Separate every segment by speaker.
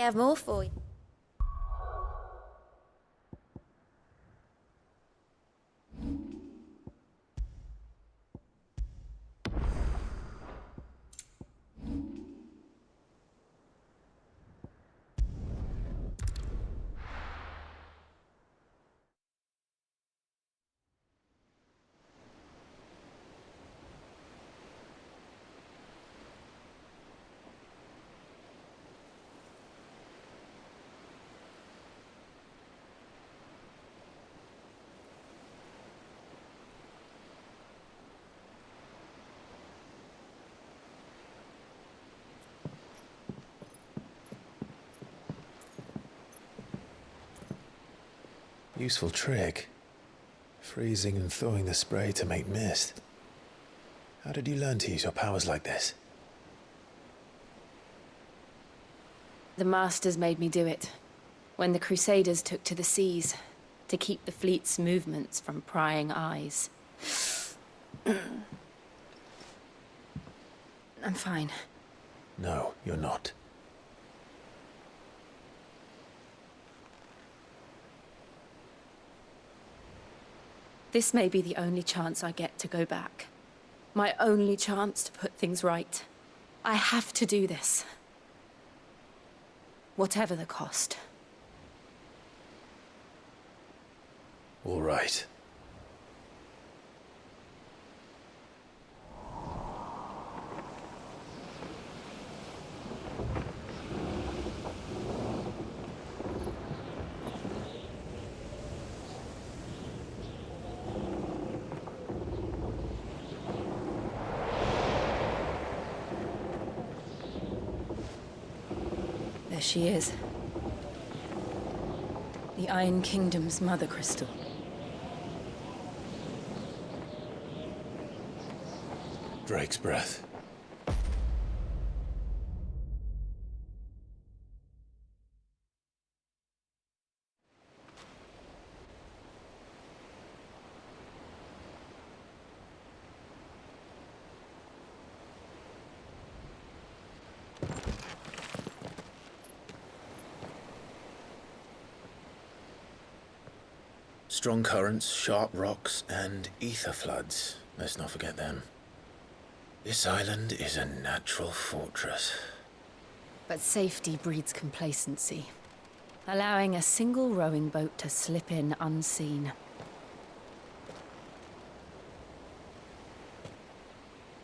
Speaker 1: have more for you.
Speaker 2: Useful trick. Freezing and thawing the spray to make mist. How did you learn to use your powers like this?
Speaker 3: The Masters made me do it. When the Crusaders took to the seas, to keep the fleet's movements from prying eyes. I'm fine.
Speaker 2: No, you're not.
Speaker 3: This may be the only chance I get to go back. My only chance to put things right. I have to do this. Whatever the cost.
Speaker 2: All right.
Speaker 3: There she is. The Iron Kingdom's mother crystal.
Speaker 2: Drake's breath. Strong currents, sharp rocks, and ether floods. Let's not forget them. This island is a natural fortress.
Speaker 3: But safety breeds complacency. Allowing a single rowing boat to slip in unseen.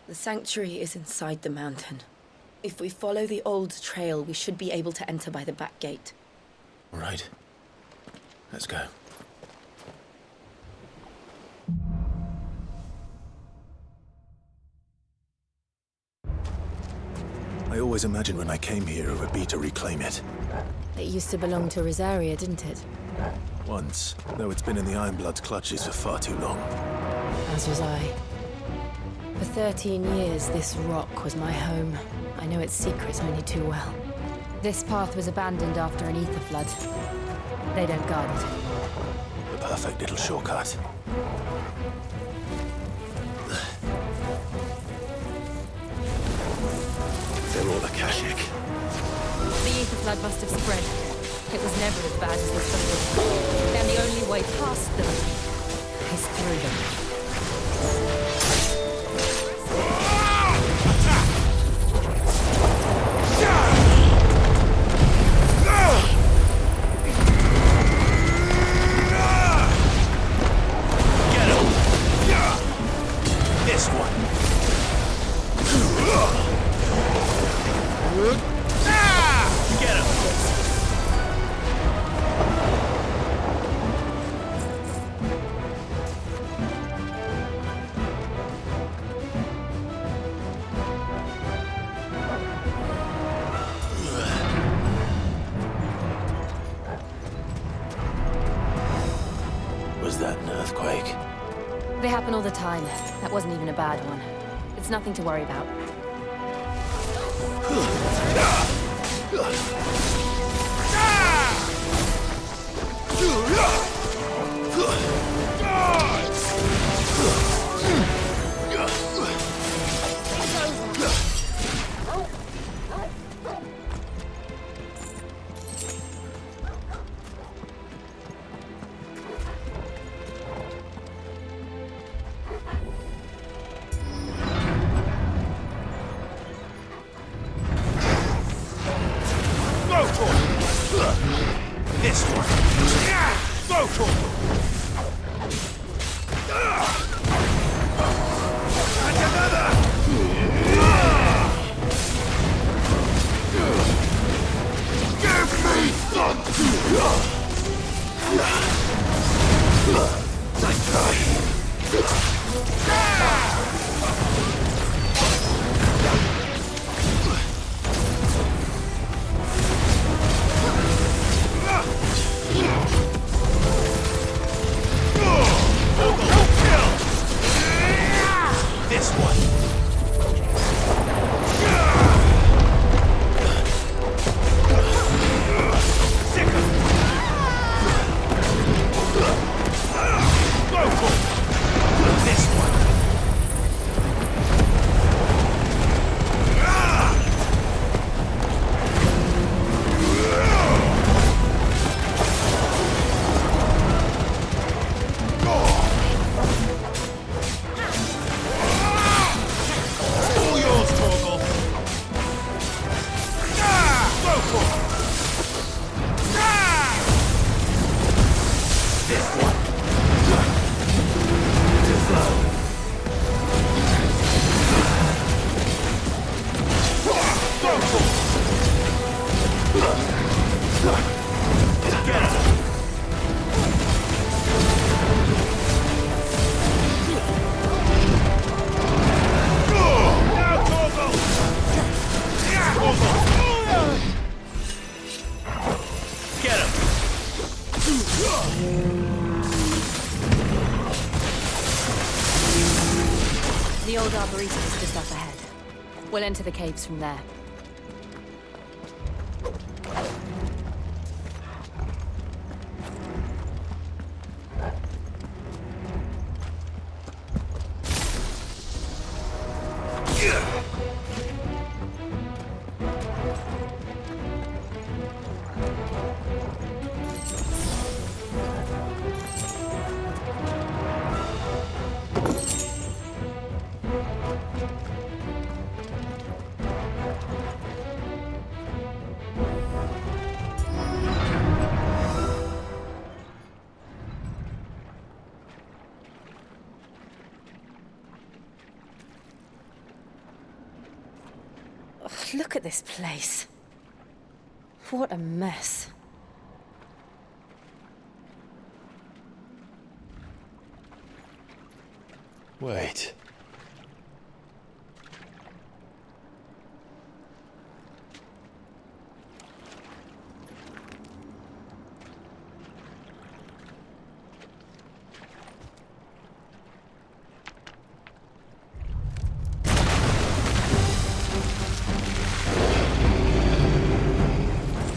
Speaker 3: The sanctuary is inside the mountain. If we follow the old trail, we should be able to enter by the back gate.
Speaker 2: All right. Let's go. I always imagined when I came here it would be to reclaim it.
Speaker 3: It used to belong to Rosaria, didn't it?
Speaker 2: Once, though it's been in the Ironblood's clutches for far too long.
Speaker 3: As was I. For 13 years, this rock was my home. I know its secrets only too well. This path was abandoned after an ether flood. They don't guard it.
Speaker 2: The perfect little shortcut. They're all Akashic.
Speaker 3: The ether flood must have spread. It was never as bad as this before. And the only way past them is through them.
Speaker 2: Was that an earthquake?
Speaker 3: They happen all the time. That wasn't even a bad one. It's nothing to worry about.
Speaker 1: This one. Vocal. And another. Give me something. This one. This one. All yours, Torgal. Vocal. This one. Get him!
Speaker 3: The old arboretum is just up ahead. We'll enter the caves from there. Look at this place. What a mess.
Speaker 2: Wait.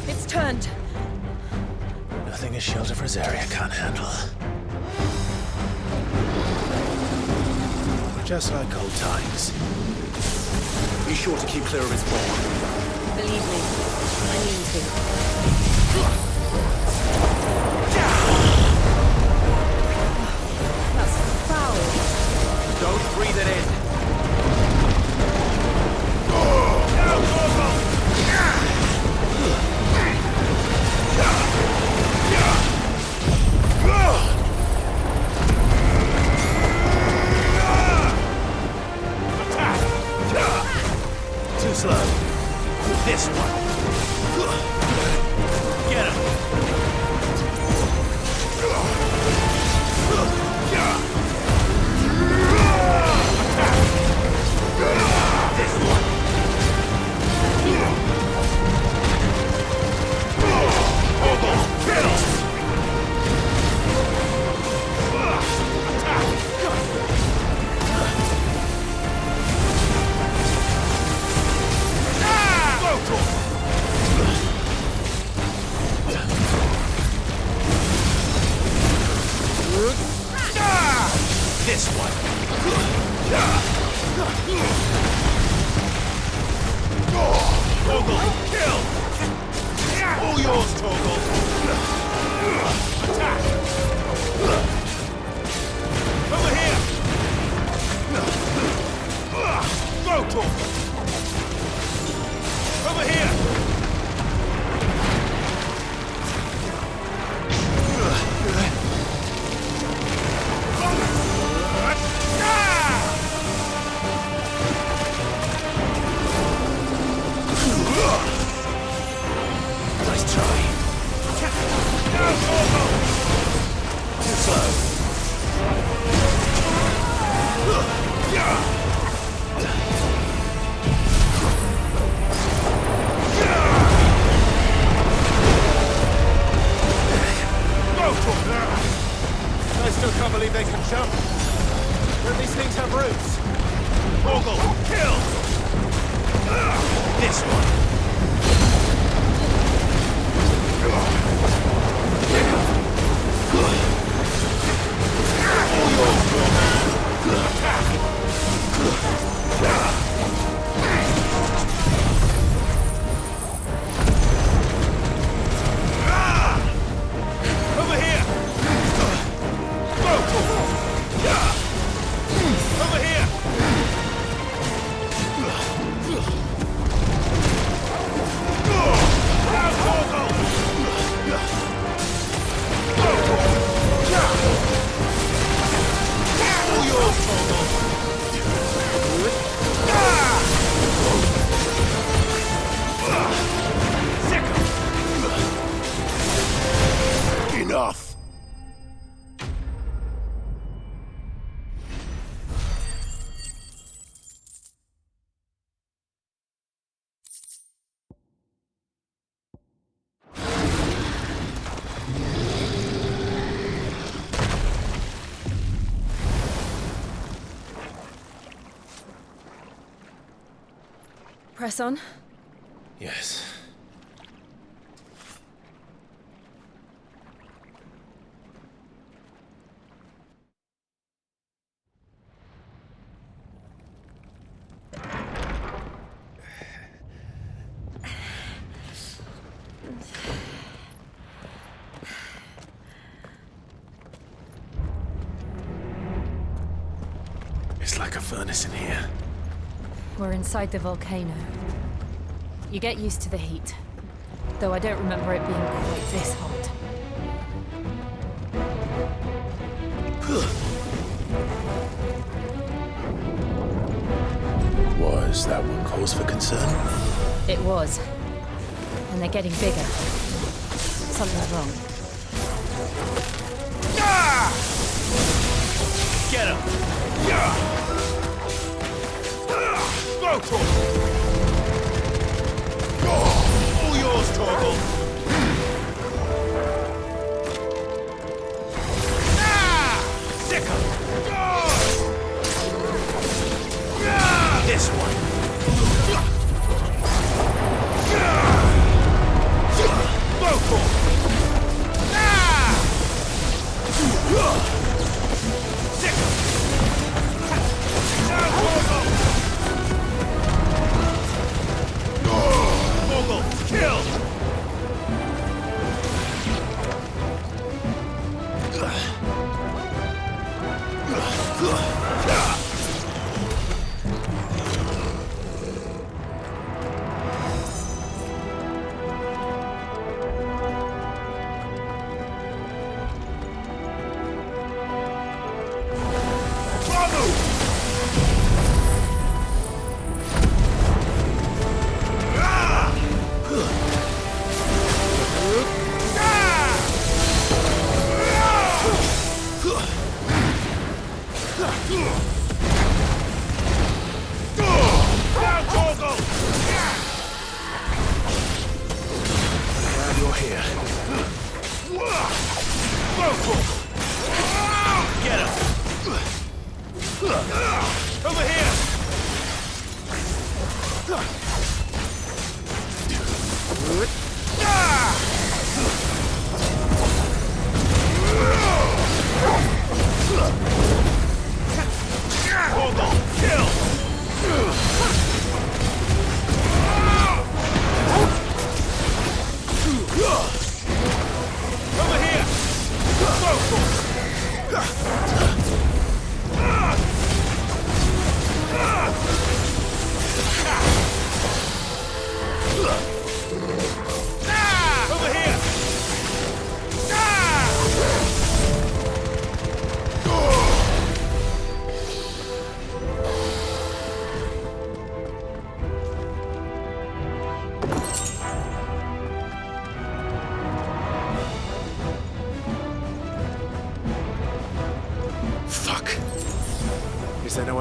Speaker 3: It's turned.
Speaker 2: Nothing a shelter for his area can't handle. Just like old times.
Speaker 1: Be sure to keep clear of his ball.
Speaker 3: Believe me, I mean to. That's foul.
Speaker 1: Don't breathe it in.
Speaker 2: Too slow.
Speaker 1: This one. Get him. This one. Kill. This one. Torgal, kill! All yours, Torgal! Attack! Over here! Go, Torgal! Over here! Nice try. Too slow. I still can't believe they can jump. Don't these things have roots? Ogle, kill! This one. Over here! Over here! Enough!
Speaker 3: Press on.
Speaker 2: Yes. It's like a furnace in here.
Speaker 3: We're inside the volcano. You get used to the heat, though I don't remember it being quite this hot.
Speaker 2: Was that one cause for concern?
Speaker 3: It was. And they're getting bigger. Something's wrong.
Speaker 1: Get him! Go, Torgal! All yours, Torgal! Sicker! This one! Go, Torgal! Sicker! Now, Torgal! Torgal, kill!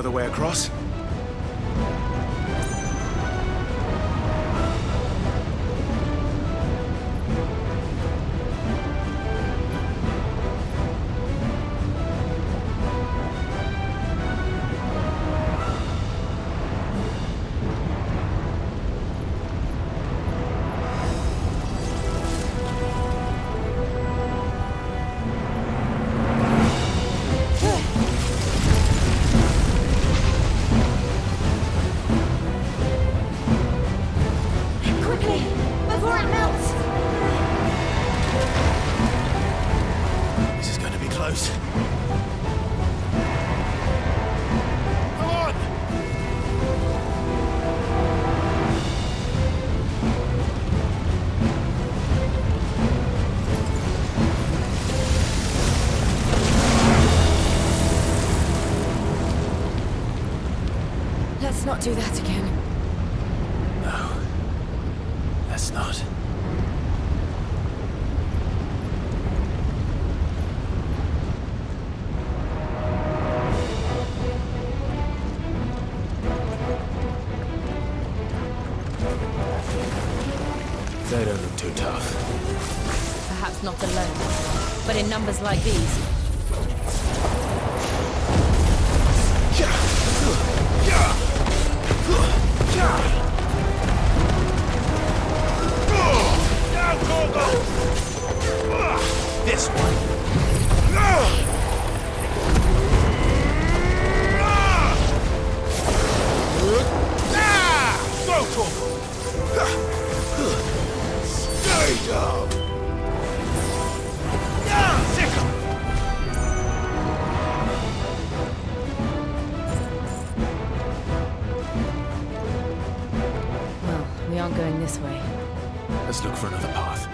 Speaker 1: other way across?
Speaker 3: Quickly, before it melts!
Speaker 1: This is going to be close. Come on!
Speaker 3: Let's not do that again.
Speaker 2: No. Let's not.
Speaker 1: They don't look too tough.
Speaker 3: Perhaps not alone, but in numbers like these.
Speaker 1: This one. Go, Torgal! Stay down! Sick 'em!
Speaker 3: Well, we aren't going this way.
Speaker 1: Let's look for another path.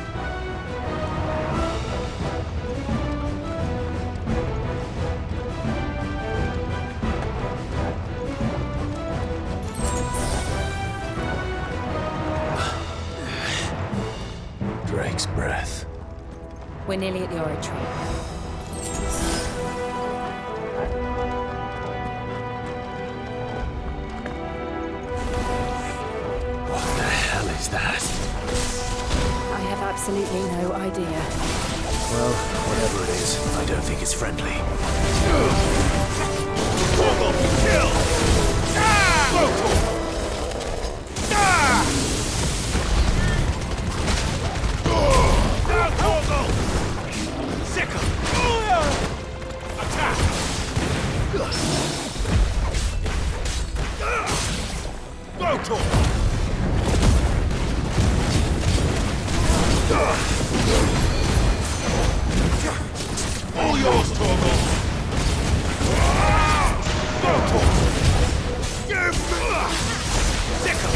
Speaker 2: Drake's breath.
Speaker 3: We're nearly at the oratory.
Speaker 2: What the hell is that?
Speaker 3: I have absolutely no idea.
Speaker 1: Well, whatever it is, I don't think it's friendly. Torgal, kill! Go, Torgal! Down, Torgal! Sick 'em! Attack! Go, Torgal! All yours, Torgal! Go, Torgal! Give me! Sick 'em!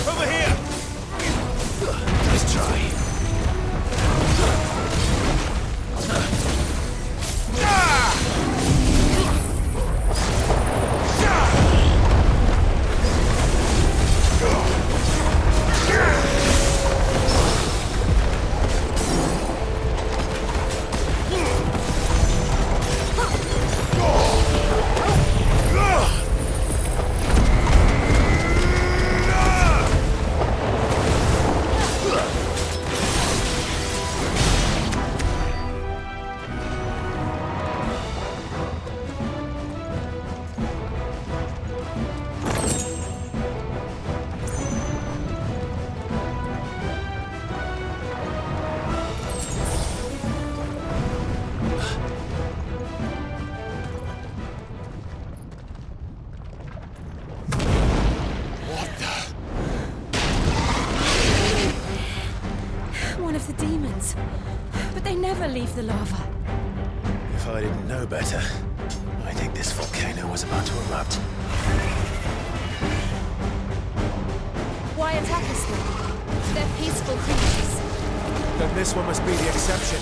Speaker 1: Over here! Let's try.
Speaker 3: One of the demons. But they never leave the lava.
Speaker 2: If I didn't know better, I think this volcano was about to erupt.
Speaker 3: Why attack us then? They're peaceful creatures.
Speaker 1: Then this one must be the exception.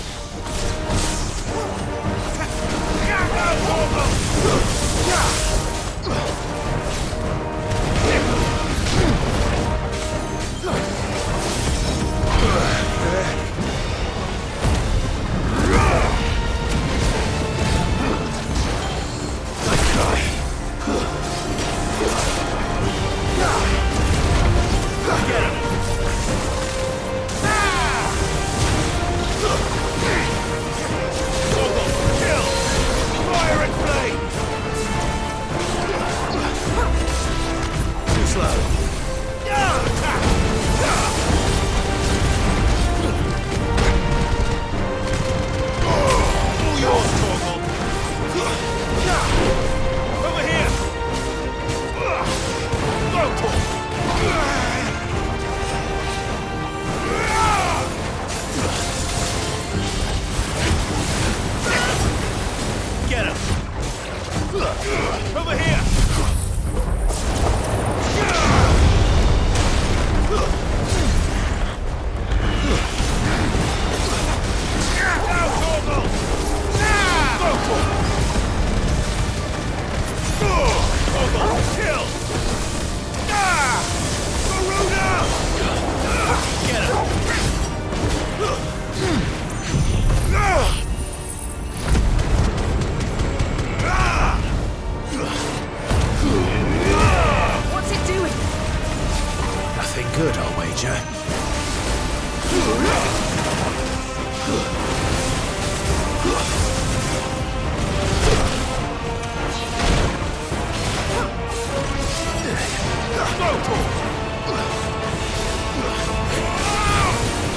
Speaker 1: good, I'll wager.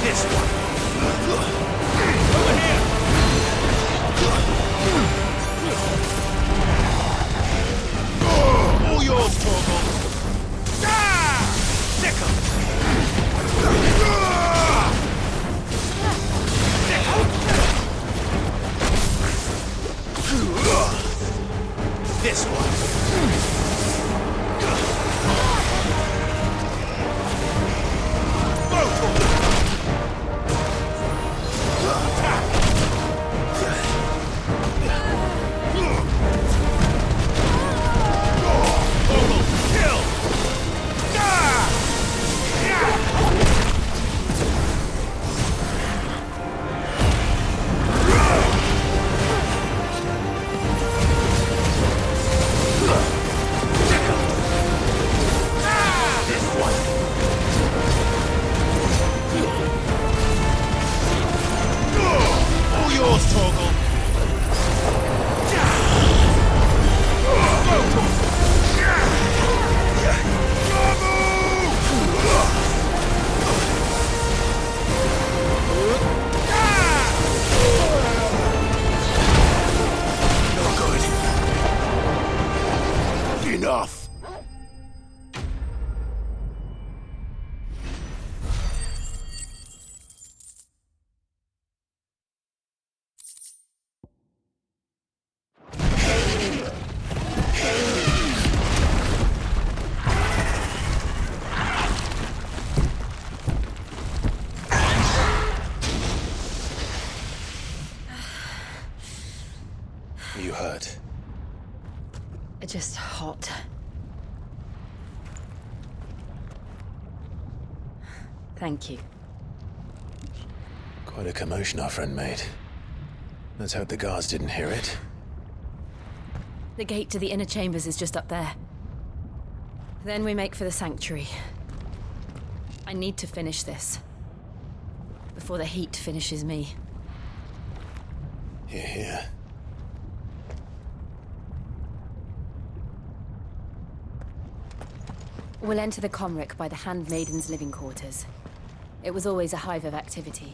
Speaker 1: This one. Over here. All yours, Torgal. Sickle. This one. Enough!
Speaker 2: You hurt?
Speaker 3: Just hot. Thank you.
Speaker 2: Quite a commotion our friend made. Let's hope the guards didn't hear it.
Speaker 3: The gate to the inner chambers is just up there. Then we make for the sanctuary. I need to finish this. Before the heat finishes me.
Speaker 2: Hear, hear.
Speaker 3: We'll enter the Comric by the Handmaiden's living quarters. It was always a hive of activity.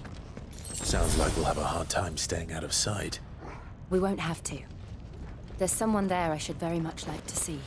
Speaker 2: Sounds like we'll have a hard time staying out of sight.
Speaker 3: We won't have to. There's someone there I should very much like to see.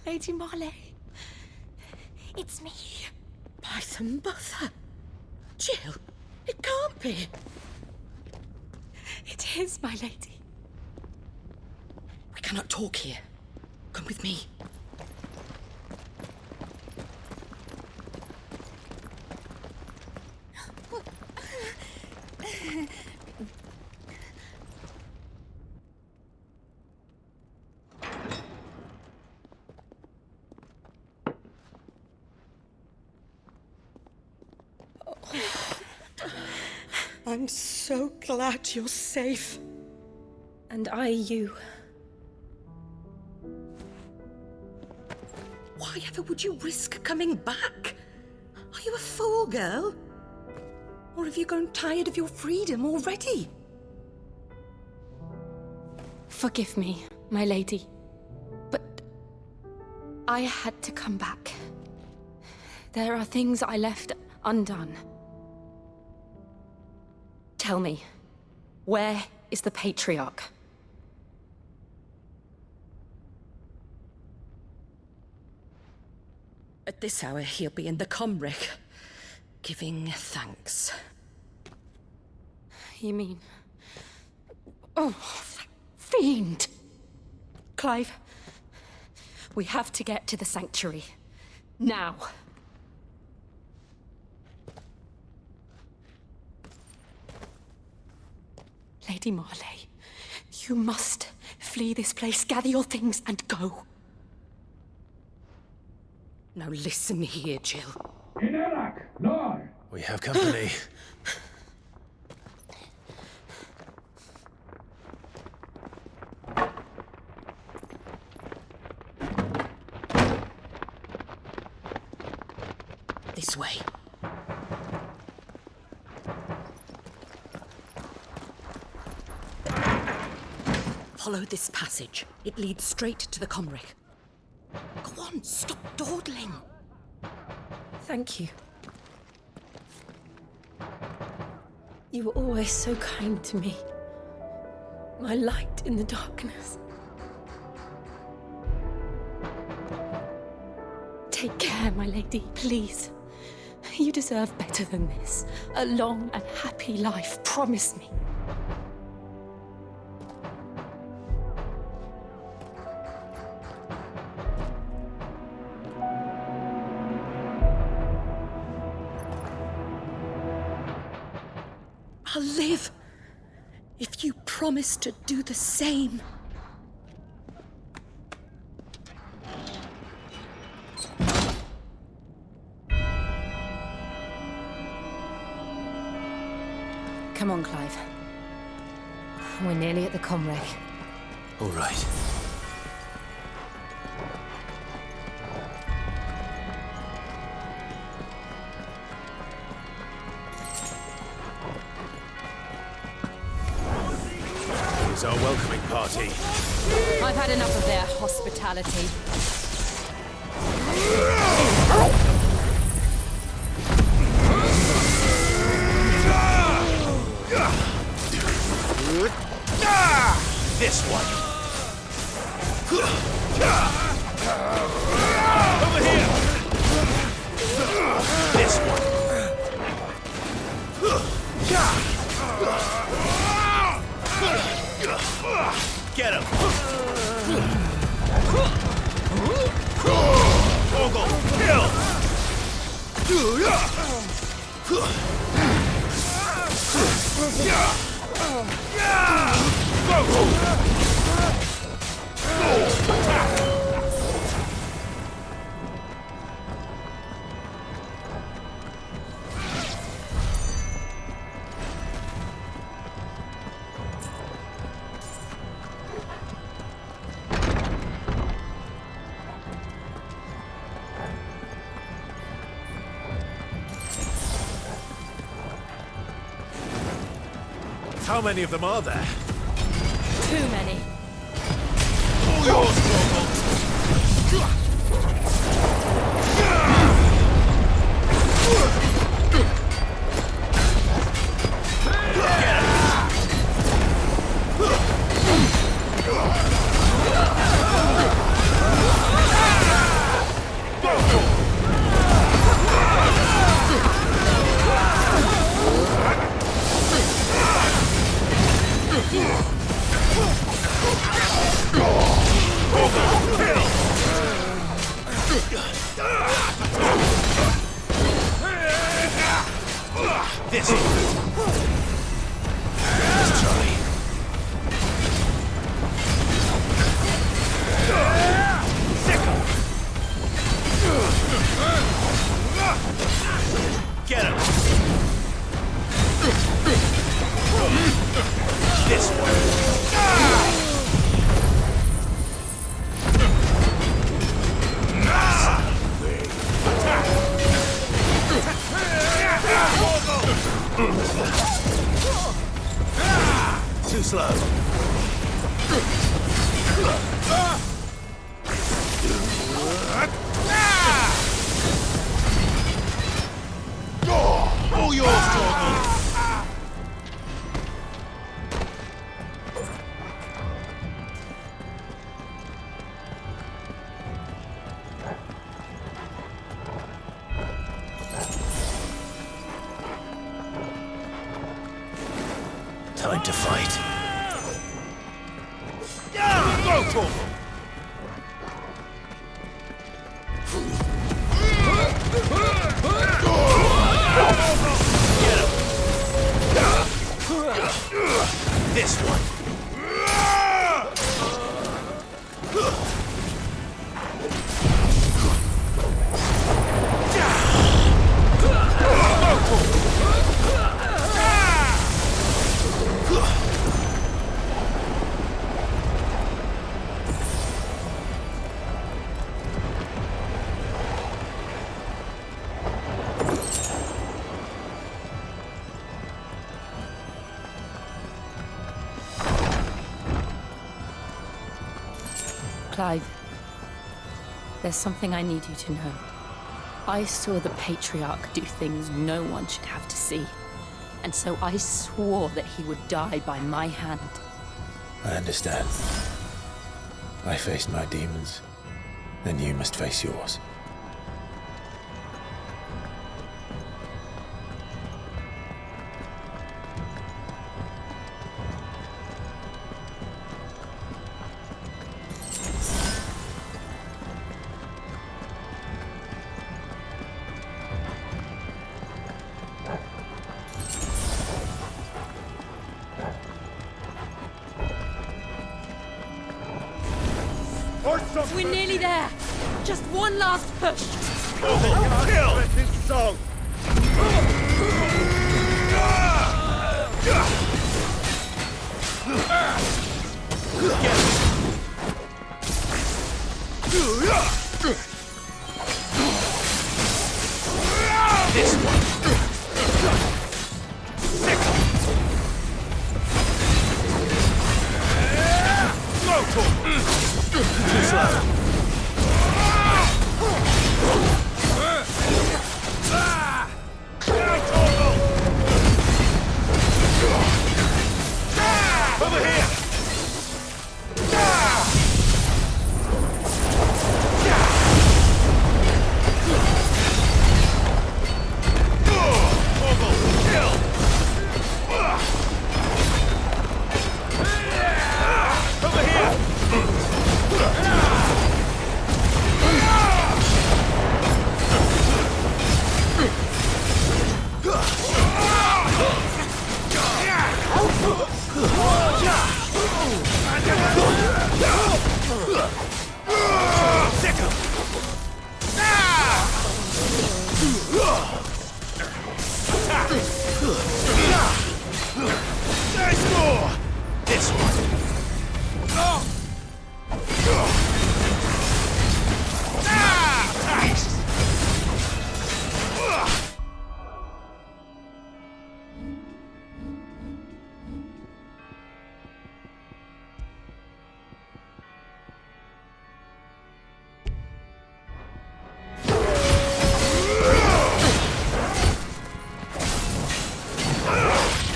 Speaker 4: Lady Marley. It's me. By the mother. Jill, it can't be. It is, my lady. We cannot talk here. Come with me. I'm so glad you're safe.
Speaker 3: And I you.
Speaker 4: Why ever would you risk coming back? Are you a fool, girl? Or have you grown tired of your freedom already?
Speaker 3: Forgive me, my lady, but I had to come back. There are things I left undone. Tell me, where is the Patriarch?
Speaker 4: At this hour, he'll be in the Comric, giving thanks.
Speaker 3: You mean... Oh, that fiend! Clive, we have to get to the sanctuary. Now. Lady Marley, you must flee this place, gather your things, and go.
Speaker 4: Now listen here, Jill.
Speaker 5: In Iraq, Lord!
Speaker 2: We have company.
Speaker 4: This way. Follow this passage. It leads straight to the Comric. Go on, stop dawdling.
Speaker 3: Thank you. You were always so kind to me. My light in the darkness. Take care, my lady, please. You deserve better than this. A long and happy life, promise me.
Speaker 4: I'll live if you promise to do the same.
Speaker 3: Come on, Clive. We're nearly at the Comric.
Speaker 2: All right.
Speaker 1: Here's our welcoming party.
Speaker 3: I've had enough of their hospitality.
Speaker 1: This one. Over here. This one. Get him. Ogle, kill. How many of them are there?
Speaker 3: Too many.
Speaker 1: All yours, Ogle. This. Let's try. Get him. This one. Too slow. All yours, Torgal.
Speaker 2: Time to fight.
Speaker 1: Go, Torgal.
Speaker 2: This one.
Speaker 3: Clive, there's something I need you to know. I saw the Patriarch do things no one should have to see. And so I swore that he would die by my hand.
Speaker 2: I understand. I faced my demons, then you must face yours.
Speaker 4: We're nearly there. Just one last push.
Speaker 1: Kill! This song!
Speaker 2: This one.
Speaker 1: Go, Torgal. Too slow. Over here! Nice more!
Speaker 2: This one.
Speaker 1: Nice!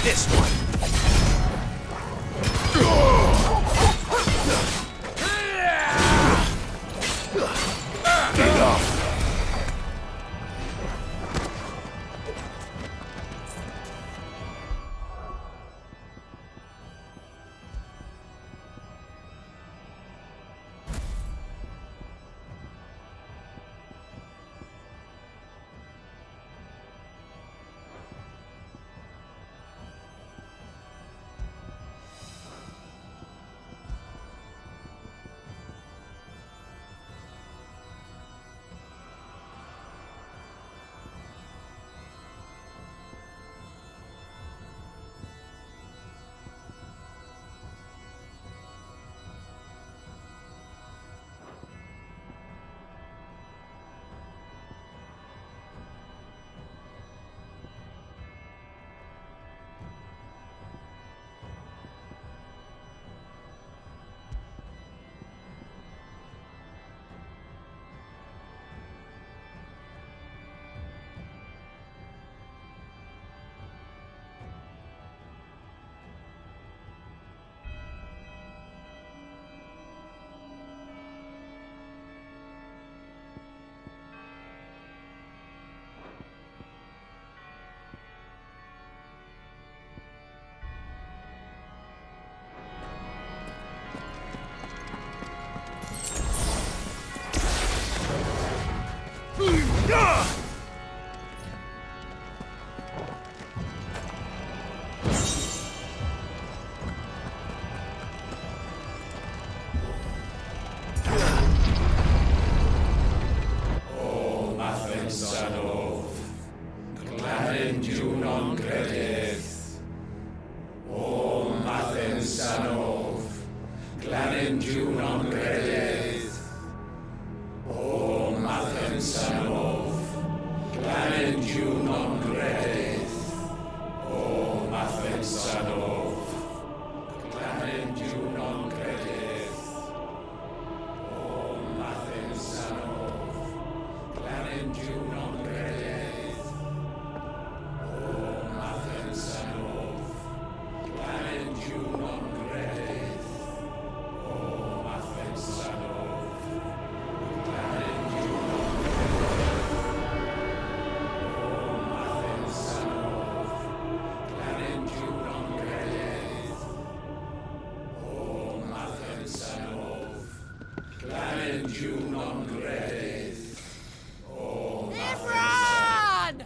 Speaker 2: This one.
Speaker 4: Imran!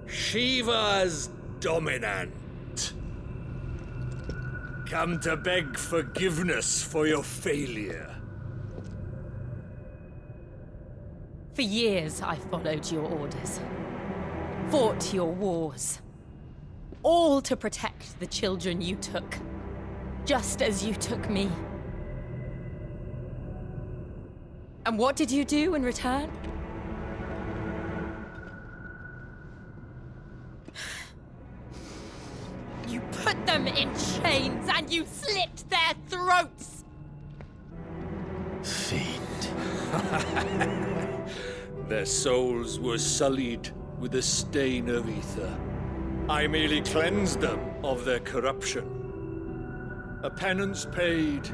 Speaker 6: Shiva's dominant. Come to beg forgiveness for your failure.
Speaker 3: For years, I followed your orders, fought your wars, all to protect the children you took, just as you took me. And what did you do in return? You put them in chains and you slit their throats!
Speaker 2: Fiend.
Speaker 6: Their souls were sullied with the stain of ether. I merely cleansed them of their corruption. A penance paid,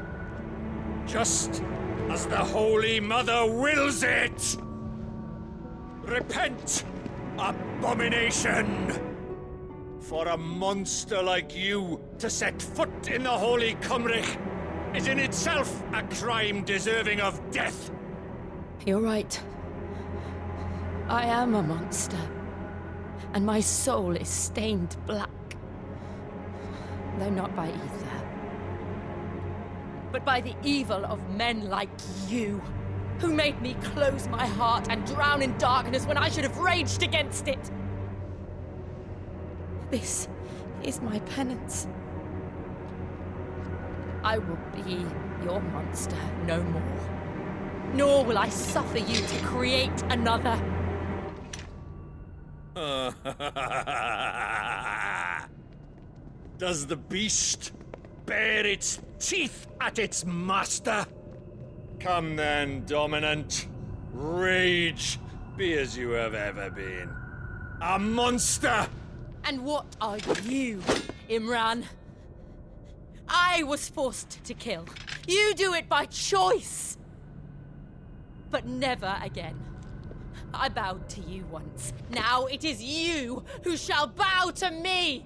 Speaker 6: just as the Holy Mother wills it! Repent, abomination! For a monster like you to set foot in the Holy Cymric is in itself a crime deserving of death!
Speaker 3: You're right. I am a monster. And my soul is stained black. Though not by ether. But by the evil of men like you, who made me close my heart and drown in darkness when I should have raged against it. This is my penance. I will be your monster no more. Nor will I suffer you to create another.
Speaker 6: Does the beast bare its teeth at its master? Come then, dominant. Rage, be as you have ever been. A monster!
Speaker 3: And what are you, Imran? I was forced to kill. You do it by choice. But never again. I bowed to you once. Now it is you who shall bow to me!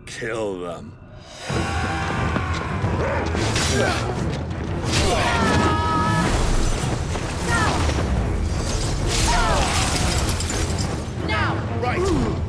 Speaker 6: Kill them.
Speaker 3: Now!
Speaker 6: Right!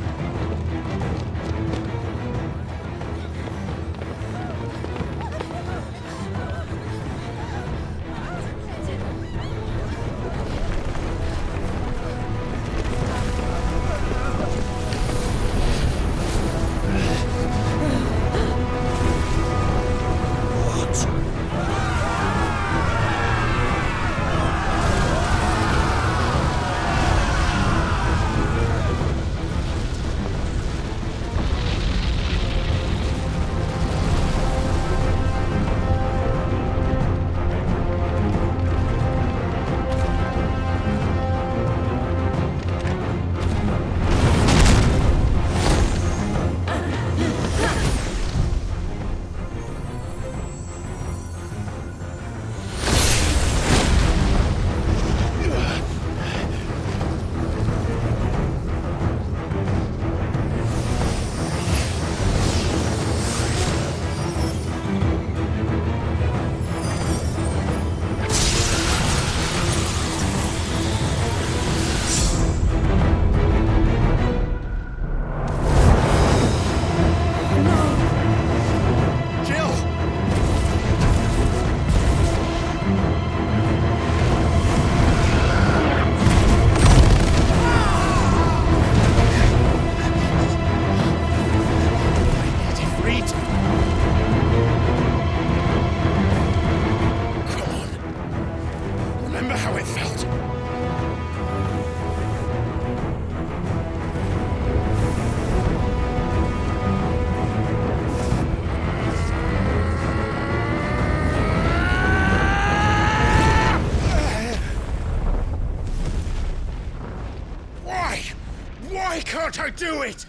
Speaker 1: Go do it!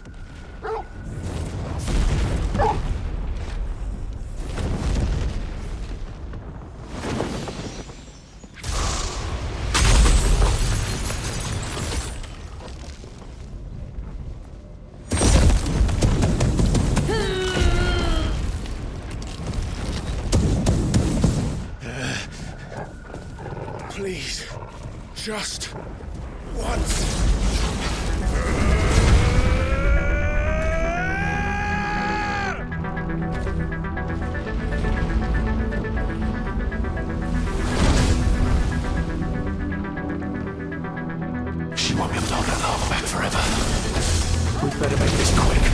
Speaker 1: Please, just once.
Speaker 2: She won't be able to hold that lava back forever. We'd better make this quick.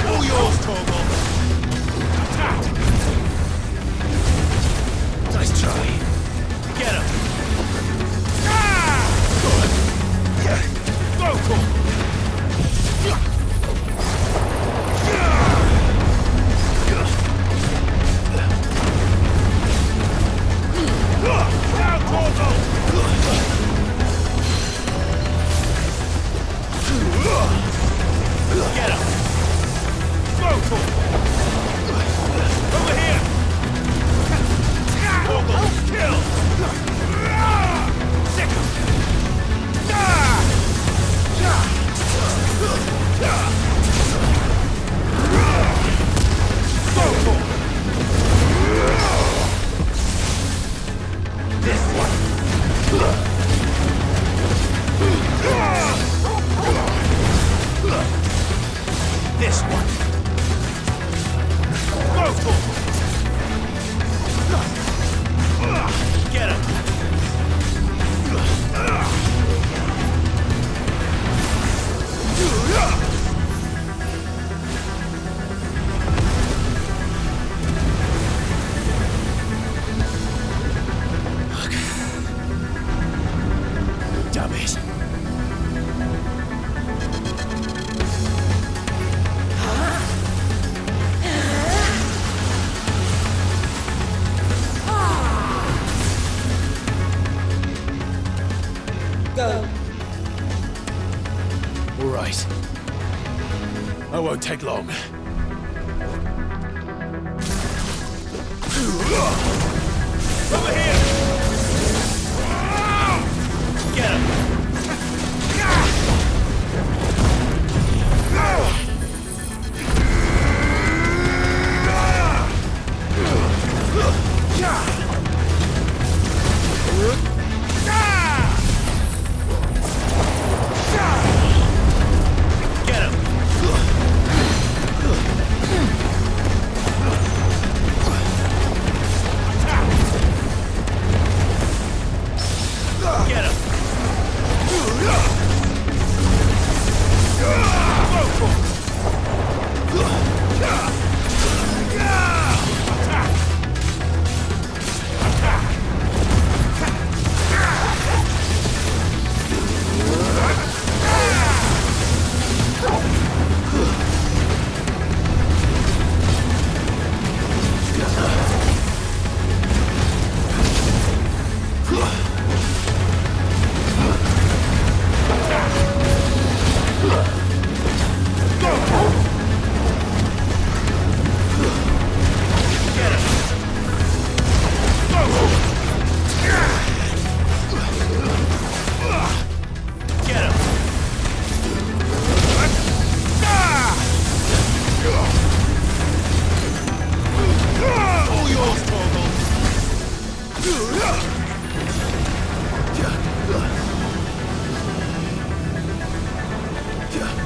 Speaker 1: All yours, Torgal.
Speaker 2: Nice try.
Speaker 1: Get him. Go, Torgal. Now, Torgal. Get him. Go, Torgal. Over here. Torgal, kill. Sick him. Go, Torgal. This one. This one. Go, Torgal. Get him.
Speaker 2: Damn it.
Speaker 4: Go.
Speaker 2: All right. I won't take long.
Speaker 1: Over here. Get him. Get him. Get him.
Speaker 2: Yeah.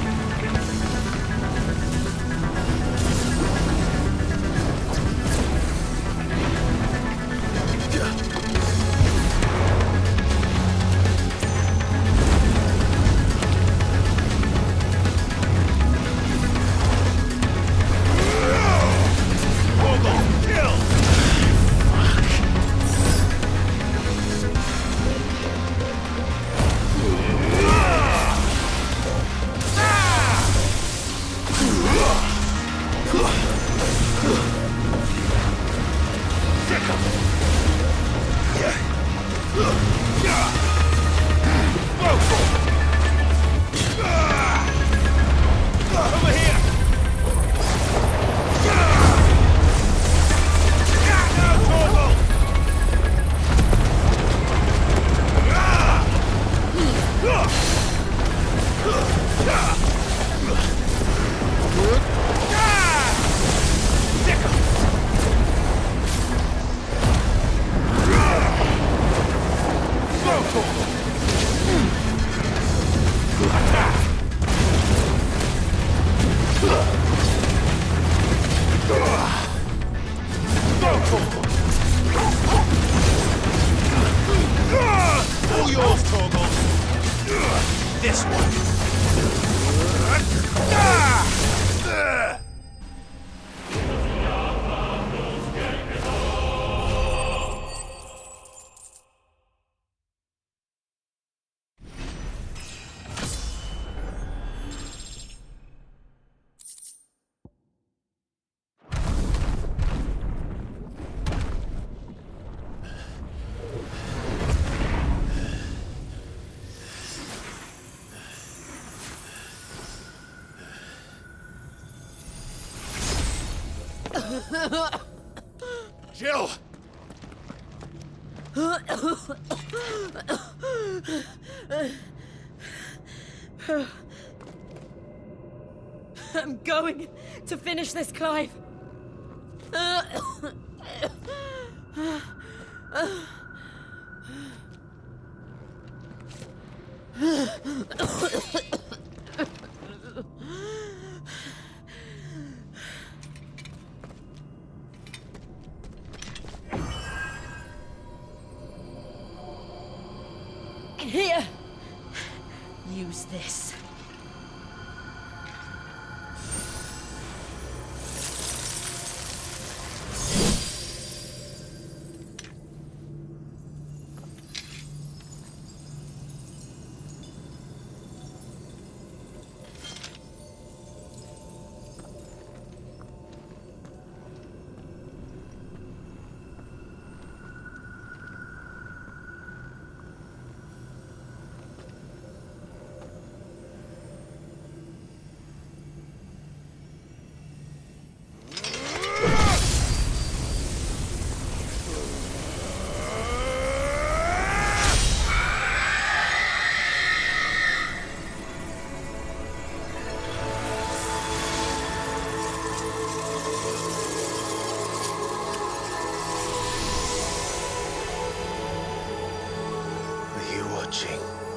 Speaker 1: Jill!
Speaker 3: I'm going to finish this, Clive. Here. Use this.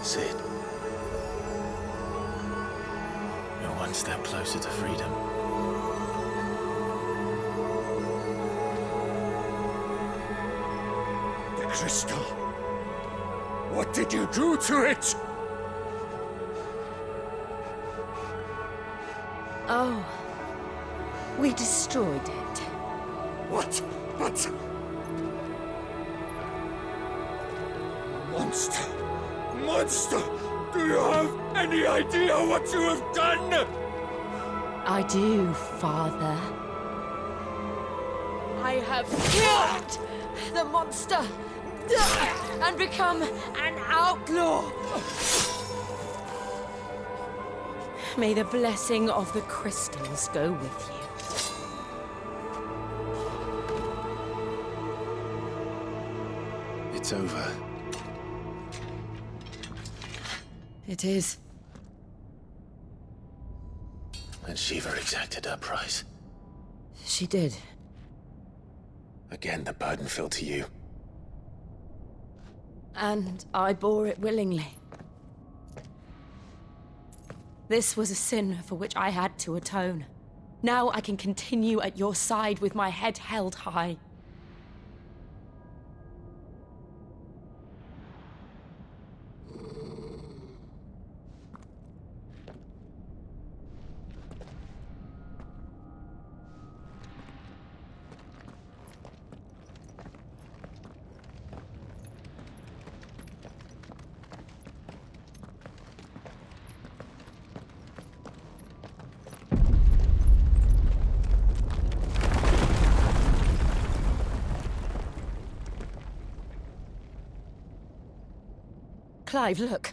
Speaker 2: Sid. You're one step closer to freedom.
Speaker 6: The crystal. What did you do to it?
Speaker 3: Oh. We destroyed it.
Speaker 6: What? But... Monster! Monster! Do you have any idea what you have done?
Speaker 3: I do, Father. I have killed the monster and become an outlaw. May the blessing of the crystals go with you.
Speaker 2: It's over.
Speaker 3: It is.
Speaker 2: And Shiva exacted her price.
Speaker 3: She did.
Speaker 2: Again, the burden fell to you.
Speaker 3: And I bore it willingly. This was a sin for which I had to atone. Now I can continue at your side with my head held high. Clive, look.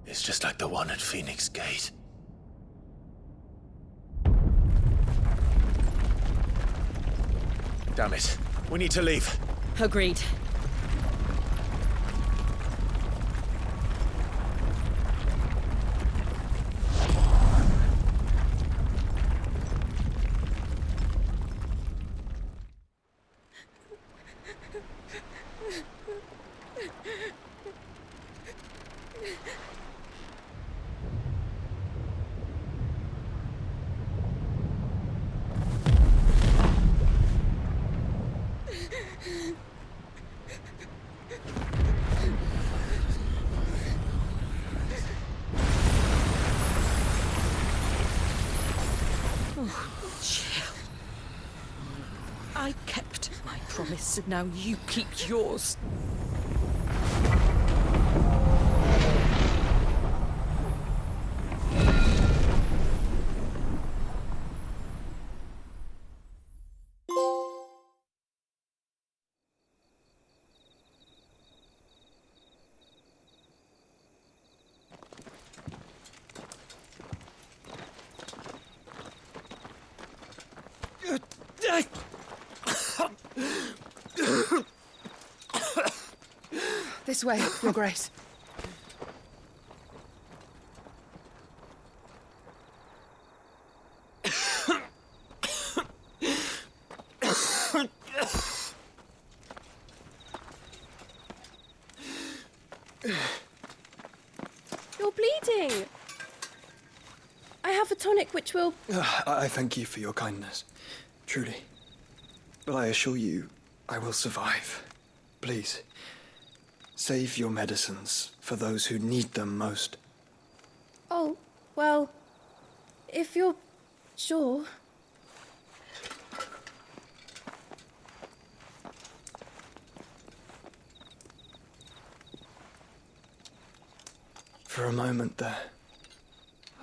Speaker 2: It's just like the one at Phoenix Gate. Damn it. We need to leave.
Speaker 3: Agreed. I kept my promise, and now you keep yours.
Speaker 7: This way, Your Grace.
Speaker 8: You're bleeding. I have a tonic which will...
Speaker 9: I thank you for your kindness, truly. But I assure you, I will survive. Please, save your medicines for those who need them most.
Speaker 8: Oh, well, if you're sure.
Speaker 9: For a moment there,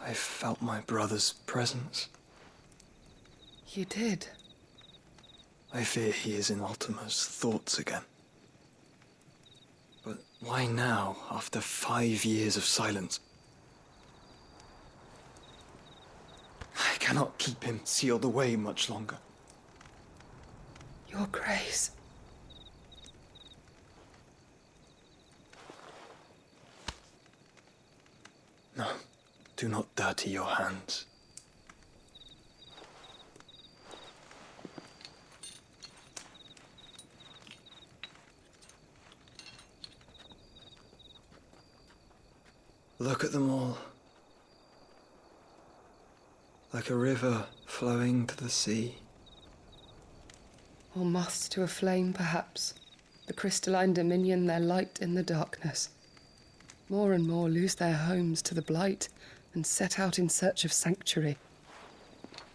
Speaker 9: I felt my brother's presence.
Speaker 7: You did.
Speaker 9: I fear he is in Ultima's thoughts again. But why now, after 5 years of silence? I cannot keep him sealed away much longer.
Speaker 7: Your Grace.
Speaker 9: No, do not dirty your hands. Look at them all. Like a river flowing to the sea.
Speaker 7: Or moths to a flame, perhaps. The crystalline dominion their light in the darkness. More and more lose their homes to the blight and set out in search of sanctuary,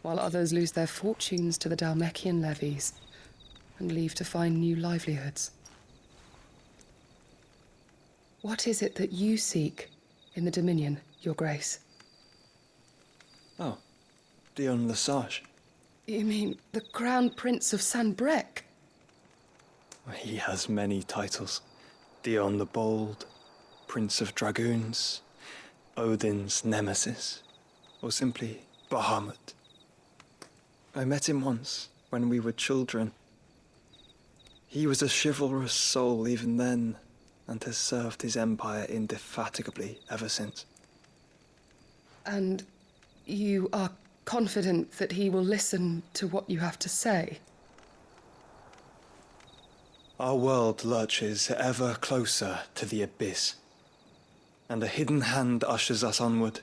Speaker 7: while others lose their fortunes to the Dalmekian levies and leave to find new livelihoods. What is it that you seek in the Dominion, Your Grace?
Speaker 9: Oh, Dion Lesage.
Speaker 7: You mean the Crown Prince of Sanbrec?
Speaker 9: He has many titles. Dion the Bold, Prince of Dragoons, Odin's Nemesis, or simply Bahamut. I met him once, when we were children. He was a chivalrous soul even then, and has served his empire indefatigably ever since.
Speaker 7: And you are confident that he will listen to what you have to say?
Speaker 9: Our world lurches ever closer to the abyss, and a hidden hand ushers us onward.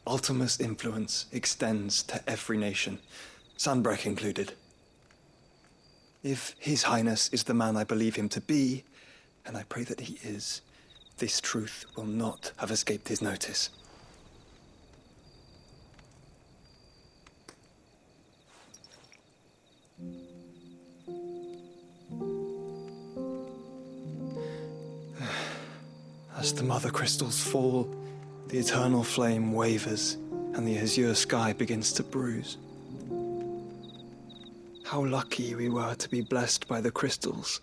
Speaker 9: Ultima's influence extends to every nation, Sanbrec included. If His Highness is the man I believe him to be, and I pray that he is, this truth will not have escaped his notice. As the mother crystals fall, the eternal flame wavers, and the azure sky begins to bruise. How lucky we were to be blessed by the crystals,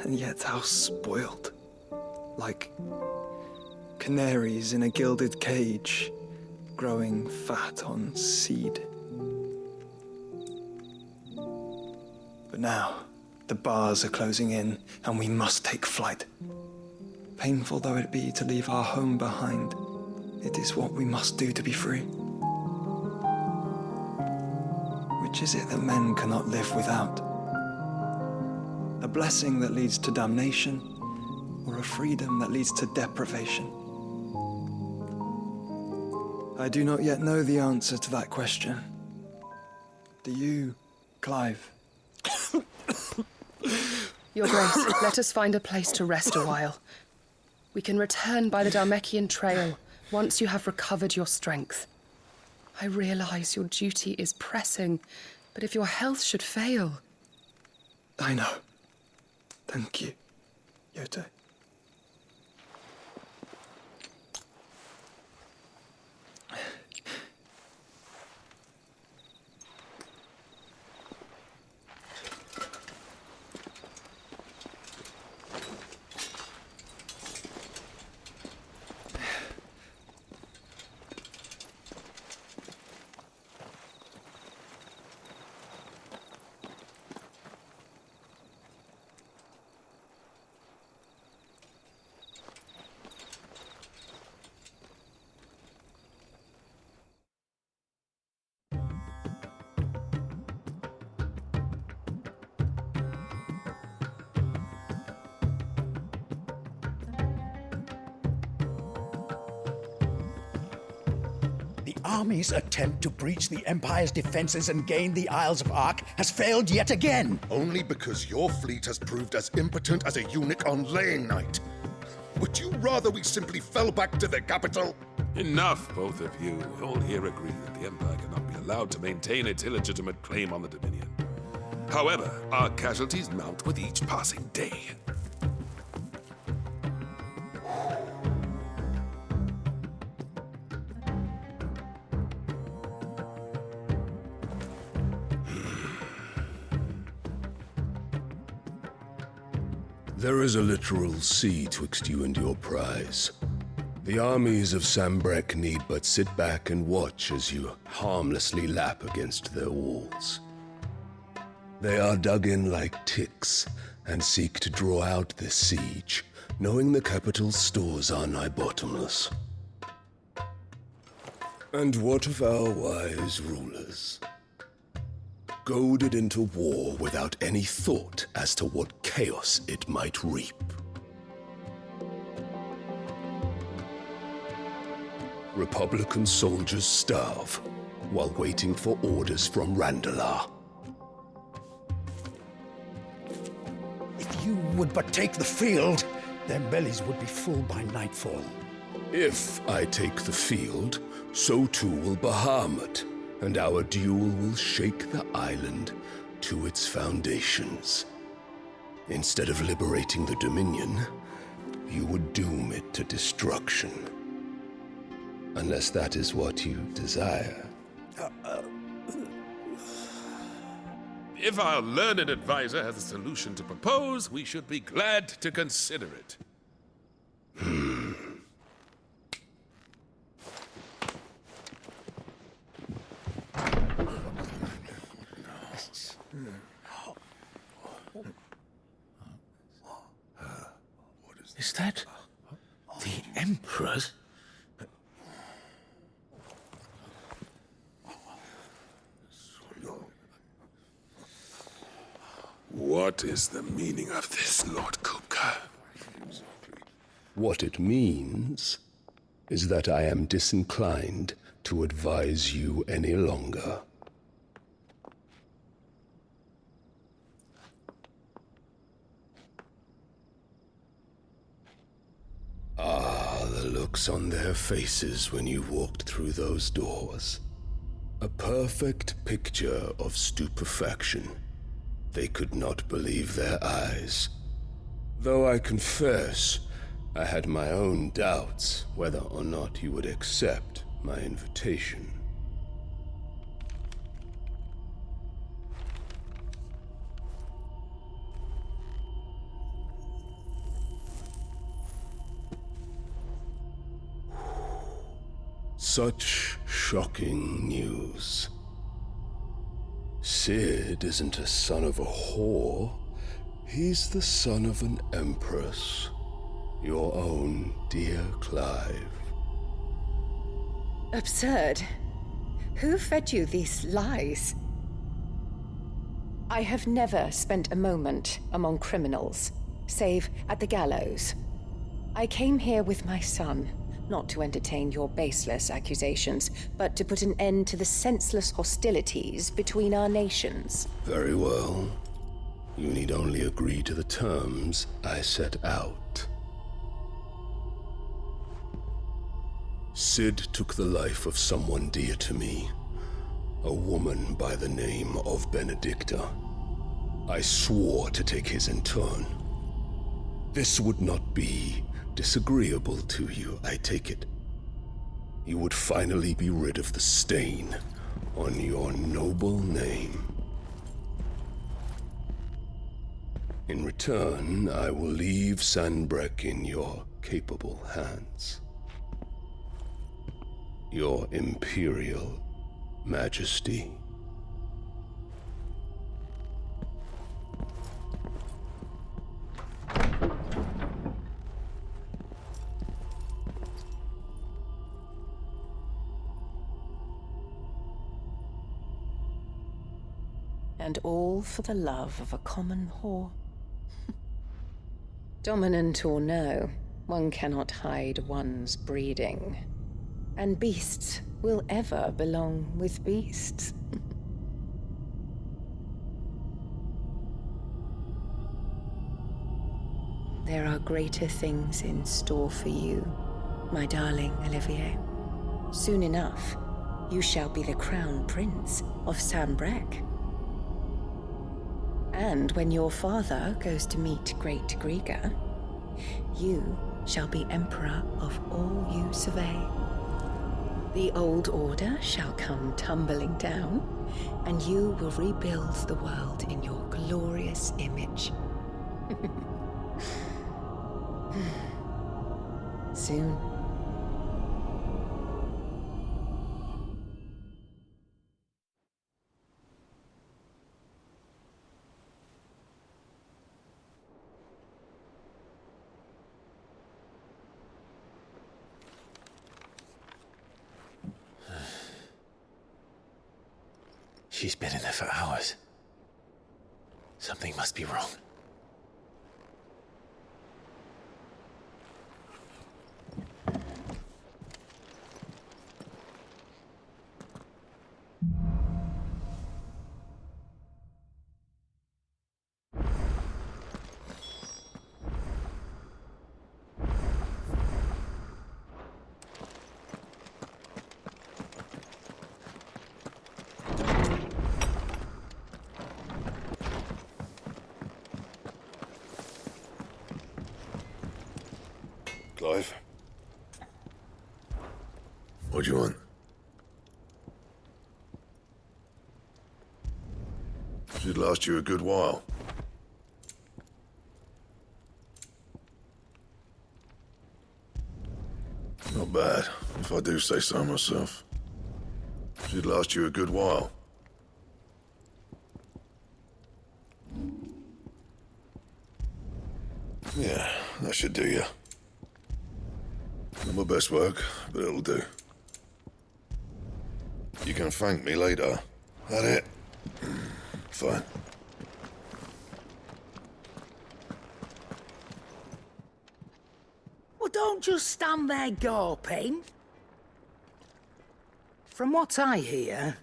Speaker 9: and yet how spoiled. Like canaries in a gilded cage, growing fat on seed. But now, the bars are closing in, and we must take flight. Painful though it be to leave our home behind, it is what we must do to be free. Which is it that men cannot live without? A blessing that leads to damnation, or a freedom that leads to deprivation? I do not yet know the answer to that question. Do you, Clive?
Speaker 7: Your Grace, let us find a place to rest a while. We can return by the Dalmekian trail once you have recovered your strength. I realize your duty is pressing, but if your health should fail...
Speaker 9: I know. Thank you, Yote.
Speaker 10: The army's attempt to breach the Empire's defenses and gain the Isles of Ark has failed yet again.
Speaker 11: Only because your fleet has proved as impotent as a eunuch on laying night. Would you rather we simply fell back to the capital?
Speaker 12: Enough, both of you. All here agree that the Empire cannot be allowed to maintain its illegitimate claim on the Dominion. However, our casualties mount with each passing day.
Speaker 13: There is a literal sea twixt you and your prize. The armies of Sambrek need but sit back and watch as you harmlessly lap against their walls. They are dug in like ticks and seek to draw out this siege, knowing the capital's stores are nigh bottomless. And what of our wise rulers? Goaded into war without any thought as to what chaos it might reap. Republican soldiers starve while waiting for orders from Randalar.
Speaker 10: If you would but take the field, their bellies would be full by nightfall.
Speaker 13: If I take the field, so too will Bahamut, and our duel will shake the island to its foundations. Instead of liberating the Dominion, you would doom it to destruction. Unless that is what you desire.
Speaker 12: If our learned advisor has a solution to propose, we should be glad to consider it.
Speaker 2: Is that the Emperor's?
Speaker 12: What is the meaning of this, Lord Kupka?
Speaker 13: What it means is that I am disinclined to advise you any longer. Ah, the looks on their faces when you walked through those doors. A perfect picture of stupefaction. They could not believe their eyes. Though I confess, I had my own doubts whether or not you would accept my invitation. Such shocking news. Sid isn't a son of a whore. He's the son of an empress. Your own dear Clive.
Speaker 4: Absurd. Who fed you these lies? I have never spent a moment among criminals, save at the gallows. I came here with my son, not to entertain your baseless accusations, but to put an end to the senseless hostilities between our nations.
Speaker 13: Very well. You need only agree to the terms I set out. Sid took the life of someone dear to me, a woman by the name of Benedicta. I swore to take his in turn. This would not be disagreeable to you, I take it. You would finally be rid of the stain on your noble name. In return, I will leave Sanbrek in your capable hands. Your Imperial Majesty.
Speaker 4: And all for the love of a common whore. Dominant or no, one cannot hide one's breeding. And beasts will ever belong with beasts. There are greater things in store for you, my darling Olivier. Soon enough, you shall be the crown prince of Sambrec. And when your father goes to meet Great Griga, you shall be emperor of all you survey. The old order shall come tumbling down, and you will rebuild the world in your glorious image. Soon.
Speaker 2: She's been in there for hours. Something must be wrong.
Speaker 11: Clive? What do you want? Should last you a good while. Not bad, if I do say so myself. Should last you a good while. Yeah, that should do you. Not my best work, but it'll do. You can thank me later. That it? Fine.
Speaker 10: Well, don't just stand there gawping. From what I hear,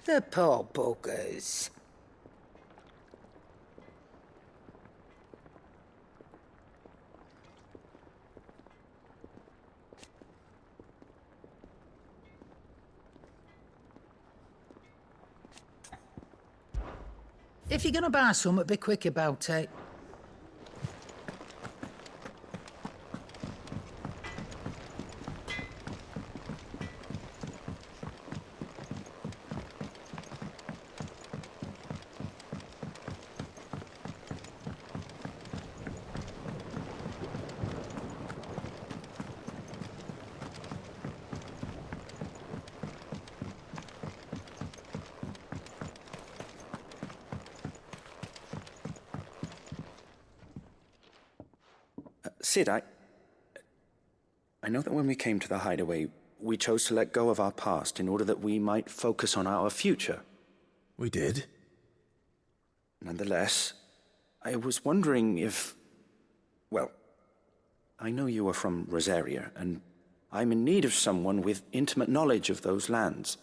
Speaker 10: the poor buggers. If you're gonna buy something, be quick about it.
Speaker 14: Sid, I know that when we came to the hideaway, we chose to let go of our past in order that we might focus on our future.
Speaker 2: We did?
Speaker 14: Nonetheless, I was wondering if... Well, I know you are from Rosaria, and I'm in need of someone with intimate knowledge of those lands.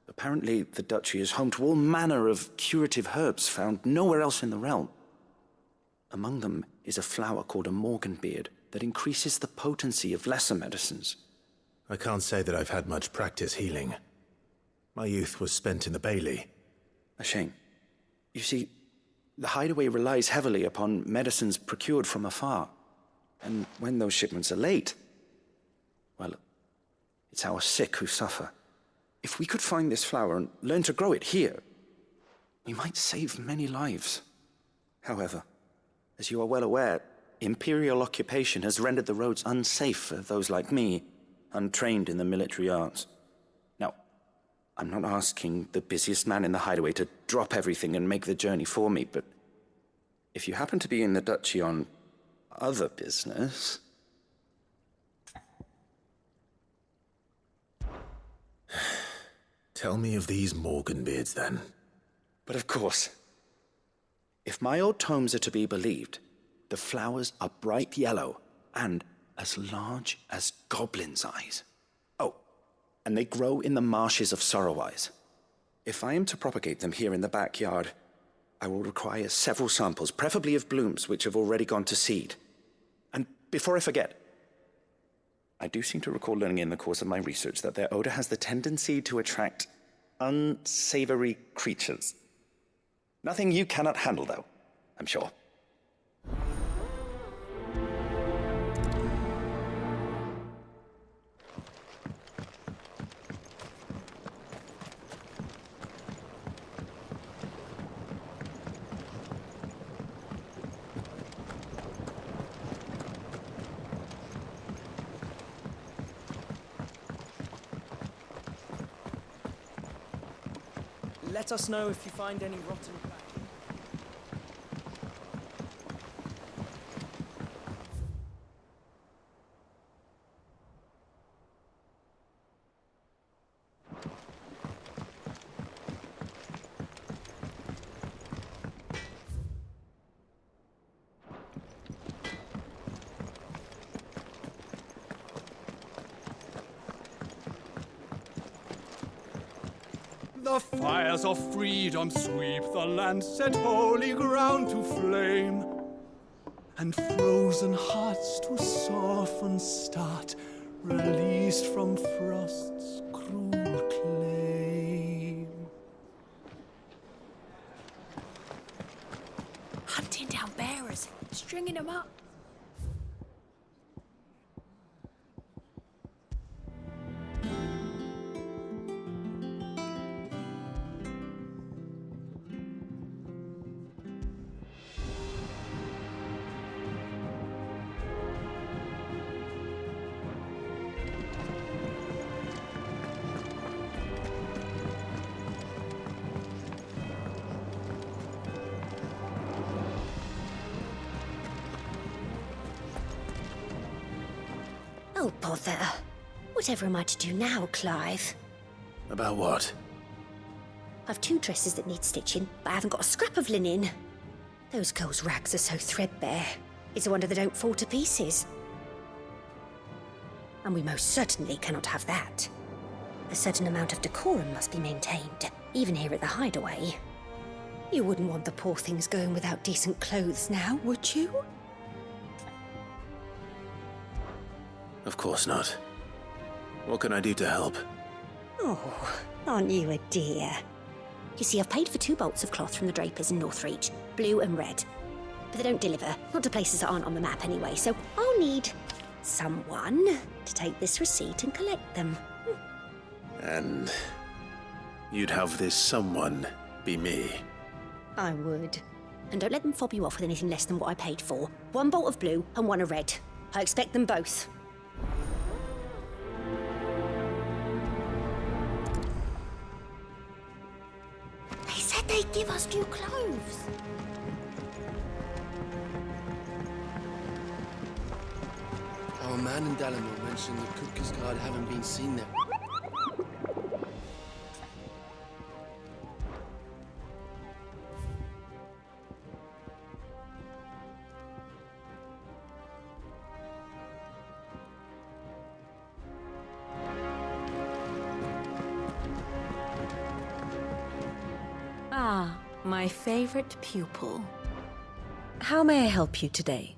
Speaker 14: Apparently, the duchy is home to all manner of curative herbs found nowhere else in the realm. Among them is a flower called a morganbeard that increases the potency of lesser medicines.
Speaker 2: I can't say that I've had much practice healing. My youth was spent in the Bailey.
Speaker 14: A shame. You see, the hideaway relies heavily upon medicines procured from afar. And when those shipments are late, well, it's our sick who suffer. If we could find this flower and learn to grow it here, we might save many lives. However, as you are well aware, Imperial occupation has rendered the roads unsafe for those like me, untrained in the military arts. Now, I'm not asking the busiest man in the hideaway to drop everything and make the journey for me, but if you happen to be in the duchy on other business...
Speaker 2: Tell me of these morganbeards, then.
Speaker 14: But of course. If my old tomes are to be believed, the flowers are bright yellow and as large as goblins' eyes. Oh, and they grow in the marshes of Sorrowwise. If I am to propagate them here in the backyard, I will require several samples, preferably of blooms which have already gone to seed. And before I forget, I do seem to recall learning in the course of my research that their odor has the tendency to attract unsavory creatures. Nothing you cannot handle, though, I'm sure.
Speaker 15: Let us know if you find any rotten plants.
Speaker 6: The fires of freedom sweep the land, set holy ground to flame, and frozen hearts to soften start, released from frost's cruel claim.
Speaker 3: Hunting down bearers, stringing them up.
Speaker 16: Oh, bother. Whatever am I to do now, Clive?
Speaker 2: About what?
Speaker 16: I've 2 dresses that need stitching, but I haven't got a scrap of linen. Those girls' rags are so threadbare. It's a wonder they don't fall to pieces. And we most certainly cannot have that. A certain amount of decorum must be maintained, even here at the hideaway. You wouldn't want the poor things going without decent clothes now, would you?
Speaker 2: Of course not. What can I do to help?
Speaker 16: Oh, aren't you a dear? You see, I've paid for 2 bolts of cloth from the drapers in Northreach, blue and red. But they don't deliver, not to places that aren't on the map anyway, so I'll need someone to take this receipt and collect them.
Speaker 2: And you'd have this someone be me?
Speaker 16: I would. And don't let them fob you off with anything less than what I paid for. 1 bolt of blue and 1 of red. I expect them both. They said they'd give us new clothes.
Speaker 17: Our man in Dalamore mentioned the Cookers Guard haven't been seen there.
Speaker 3: Ah, my favorite pupil. How may I help you today?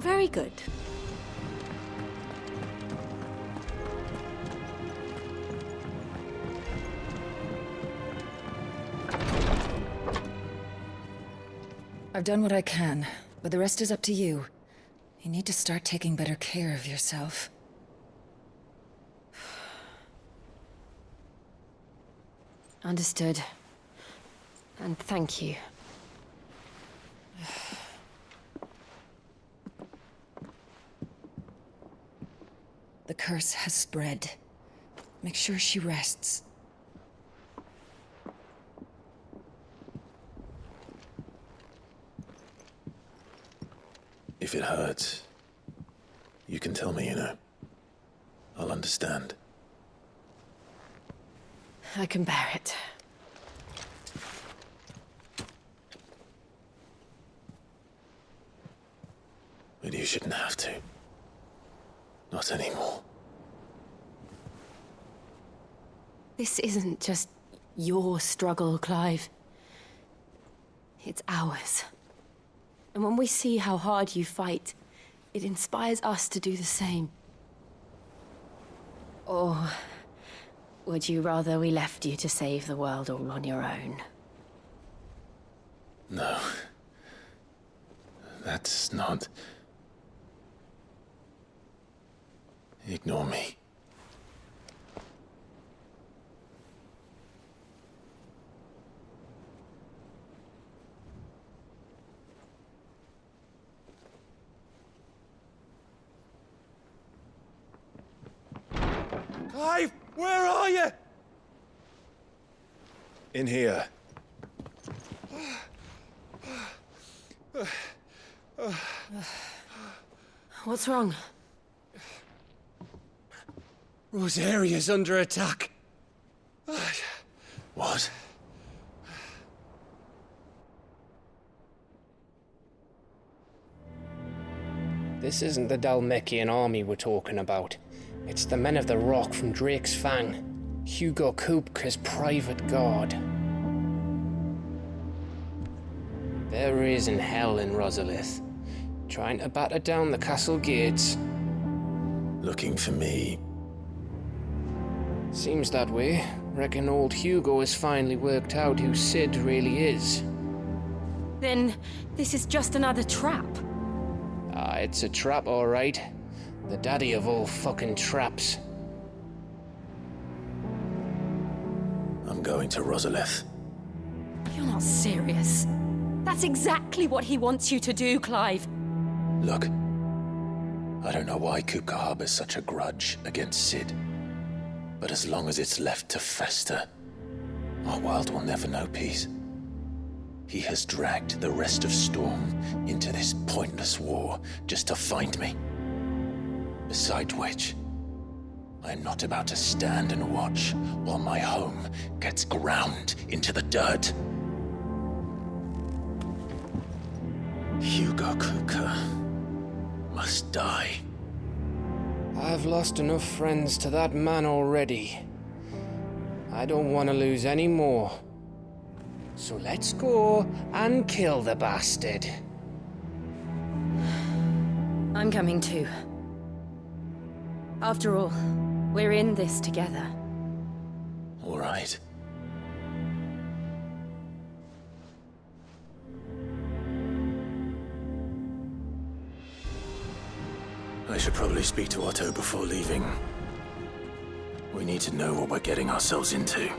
Speaker 16: Very good.
Speaker 18: I've done what I can, but the rest is up to you. You need to start taking better care of yourself.
Speaker 3: Understood. And thank you.
Speaker 18: The curse has spread. Make sure she rests.
Speaker 2: If it hurts, you can tell me, you know. I'll understand.
Speaker 3: I can bear it.
Speaker 2: But you shouldn't have to. Not anymore.
Speaker 3: This isn't just your struggle, Clive. It's ours. And when we see how hard you fight, it inspires us to do the same. Or would you rather we left you to save the world all on your own?
Speaker 2: No. That's not... Ignore me.
Speaker 6: Clive, where are you?
Speaker 9: In here.
Speaker 3: What's wrong?
Speaker 6: Rosaria's under attack.
Speaker 2: What?
Speaker 19: This isn't the Dalmekian army we're talking about. It's the men of the Rock from Drake's Fang. Hugo Kupka's private guard. They're raising hell in Rosalith, trying to batter down the castle gates.
Speaker 2: Looking for me?
Speaker 19: Seems that way. Reckon old Hugo has finally worked out who Sid really is.
Speaker 3: Then this is just another trap.
Speaker 19: Ah, it's a trap, all right. The daddy of all fucking traps.
Speaker 2: I'm going to Rosalith.
Speaker 3: You're not serious. That's exactly what he wants you to do, Clive.
Speaker 2: Look, I don't know why Kupka harbors such a grudge against Sid. But as long as it's left to fester, our world will never know peace. He has dragged the rest of Storm into this pointless war just to find me. Besides which, I am not about to stand and watch while my home gets ground into the dirt. Hugo Kupka must die.
Speaker 19: I've lost enough friends to that man already. I don't want to lose any more. So let's go and kill the bastard.
Speaker 3: I'm coming too. After all, we're in this together.
Speaker 2: All right. I should probably speak to Otto before leaving. We need to know what we're getting ourselves into.